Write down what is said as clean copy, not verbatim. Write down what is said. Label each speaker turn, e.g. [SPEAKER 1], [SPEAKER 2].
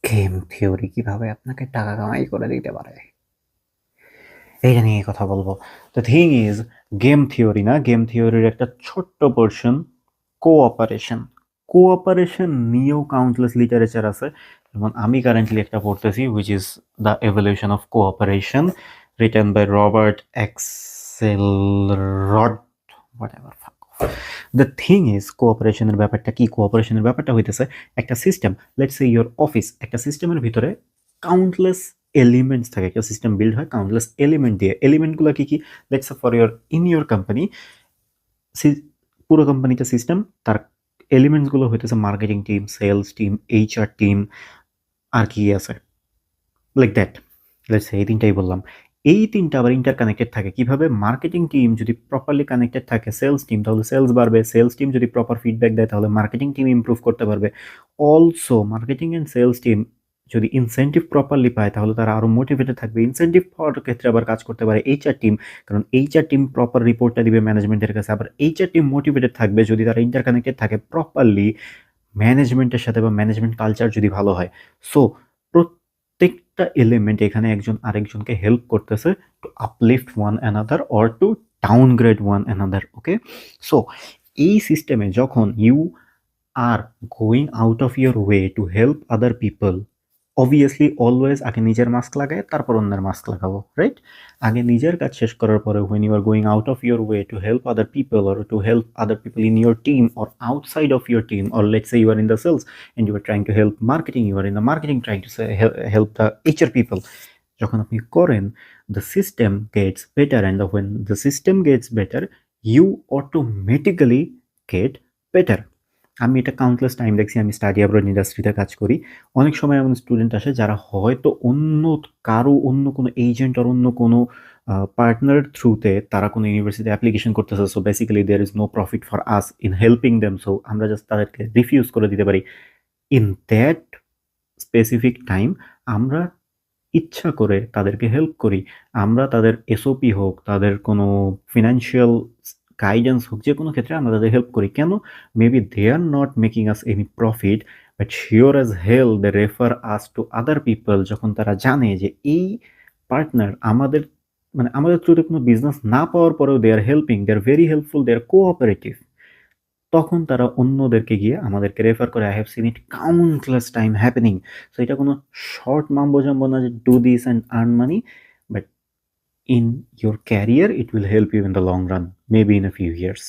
[SPEAKER 1] Game theory কিভাবে আপনাকে টাকা কামাই করে দিতে পারে, এইটা নিয়ে কথা বলবো। The thing is, game theory না, গেম থিওরির একটা ছোট্ট পোর্শন কোঅপারেশন। কোঅপারেশন নিয়েও কাউন্টলেস লিটারেচার আছে। যেমন আমি কারেন্টলি একটা পড়তেছি, which is the evolution of cooperation, written by Robert Axelrod, whatever এভার। দ্য থিং ইজ, কোঅপারেশনের ব্যাপারটা কি? কোঅপারেশনের ব্যাপারটা হইতেছে একটা system, let's say your office, একটা সিস্টেমের ভিতরে কাউন্টলেস এলিমেন্টস থাকে। একটা সিস্টেম বিল্ড হয় কাউন্টলেস এলিমেন্ট দিয়ে। এলিমেন্টগুলো কি কি? Let's say for your company, পুরো কোম্পানিটা সিস্টেম, তার এলিমেন্টসগুলো হইতেছে marketing team, sales team, HR team, আর কি আছে লাইক দ্যাট। লেটস এই তিনটাই বললাম। এই তিনটা আবার ইন্টার কানেক্টেড থাকে কিভাবে? মার্কেটিং টিম যদি প্রপারলি কানেক্টেড থাকে সেলস টিম, তাহলে সেলস বাড়বে। সেলস টিম যদি প্রপার ফিডব্যাক দেয়, তাহলে মার্কেটিং টিম ইমপ্রুভ করতে পারবে। Also marketing and sales team যদি ইনসেন্টিভ প্রপারলি পায়, তাহলে তারা আরও মোটিভেটেড থাকবে। ইনসেন্টিভ পাওয়ার ক্ষেত্রে আবার কাজ করতে পারে এইচআর টিম, কারণ এইচআর টিম প্রপার রিপোর্টটা দিবে ম্যানেজমেন্টের কাছে। আবার এইচআর টিম মোটিভেটেড থাকবে যদি তারা ইন্টার কানেক্টেড থাকে প্রপারলি ম্যানেজমেন্টের সাথে, বা ম্যানেজমেন্ট কালচার যদি ভালো হয়। সো প্রত্যেকটা এলিমেন্ট এখানে একজন আরেকজনকে হেল্প করতেছে to uplift one another or to downgrade one another. Okay, so এই সিস্টেমে যখন you are going out of your way to help other people, obviously always আগে নিজের মাস্ক লাগায় তারপর অন্যের মাস্ক লাগাবো, রাইট? আগে নিজের কাজ শেষ করার পরে, when you are going out of your way to help other people or to help other people in your team or outside of your team, or let's say you are in the sales and you are trying to help marketing, you are in the marketing trying to say, help the HR people, যখন আপনি করেন, the system gets better, and when the system gets better you automatically get better. আমি এটা countless time দেখছি। আমি study abroad ইন্ডাস্ট্রিতে কাজ করি। অনেক সময় এমন স্টুডেন্ট আসে যারা হয়তো অন্য কোনো এজেন্ট আর অন্য কোনো পার্টনারের থ্রুতে তারা কোনো ইউনিভার্সিটি অ্যাপ্লিকেশন করতেছে। So basically there is no profit for us in helping them, so আমরা জাস্ট তাদেরকে রিফিউজ করে দিতে পারি। ইন দ্যাট স্পেসিফিক টাইম আমরা ইচ্ছা করে তাদেরকে হেল্প করি। আমরা তাদের এসওপি হোক, তাদের কোনো ফিনান্সিয়াল গাইডেন্স হোক, যে কোনো ক্ষেত্রে আমরা তাদের হেল্প করি। কেন? Maybe they are not making us any profit, but sure as hell they refer us to other people. যখন তারা জানে যে এই পার্টনার আমাদের, মানে আমাদের থ্রুতে কোনো বিজনেস না পাওয়ার পরেও they are helping, they are very helpful, they are cooperative, তখন তারা অন্যদেরকে গিয়ে আমাদেরকে রেফার করে। I have seen it countless time happening. So এটা কোনো শর্ট মাম্বো জাম্বো না যে do this and earn money, but in your career it will help you in the long run, maybe in a few years.